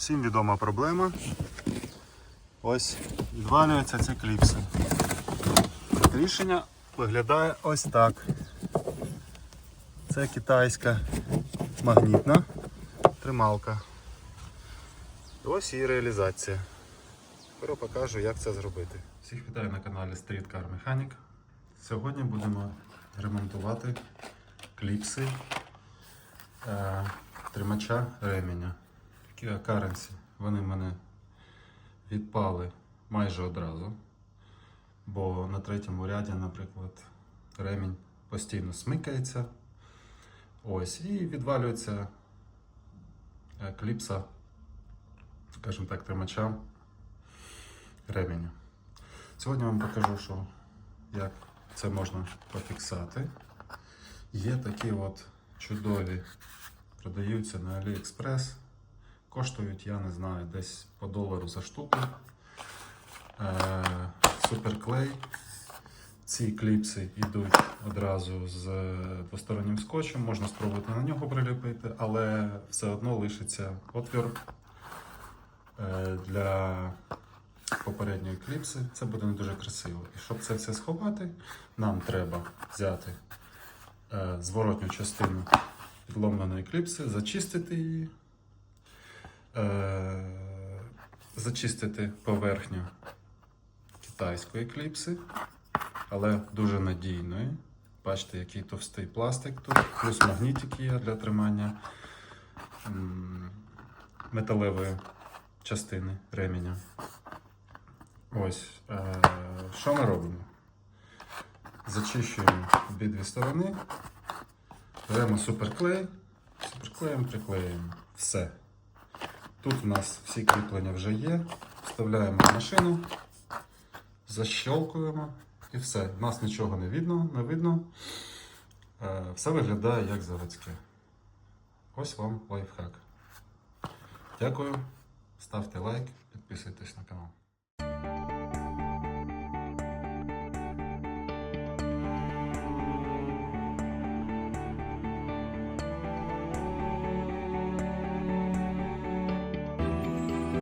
Всім відома проблема. Ось відвалюються ці кліпси. Рішення виглядає ось так. Це китайська магнітна трималка. Ось її реалізація. Тепер покажу, як це зробити. Всіх вітаю на каналі Street Car Mechanic. Сьогодні будемо ремонтувати кліпси тримача ременя. Kia Currency. Вони в мене відпали майже одразу, бо на третьому ряді, наприклад, ремінь постійно смикається. Ось, і відвалюється кліпса, скажімо так, тримача ременя. Сьогодні вам покажу, як це можна пофіксати. Є такі от чудові, продаються на AliExpress. Коштують, я не знаю, десь по $1 за штуку. Суперклей. Ці кліпси йдуть одразу з двостороннім скотчем, можна спробувати на нього приліпити, але все одно лишиться отвір для попередньої кліпси. Це буде не дуже красиво. І щоб це все сховати, нам треба взяти зворотню частину підломленої кліпси, зачистити її, зачистити поверхню китайської кліпси, але дуже надійної. Бачите, який товстий пластик тут, плюс магнітики є для тримання металевої частини ременя. Ось, що ми робимо? Зачищуємо обидві сторони, беремо суперклей, суперклеєм приклеюємо. Все. Тут у нас всі кріплення вже є, вставляємо в машину, защелкуємо і все. У нас нічого не видно. Все виглядає як заводське. Ось вам лайфхак. Дякую, ставте лайк, підписуйтесь на канал.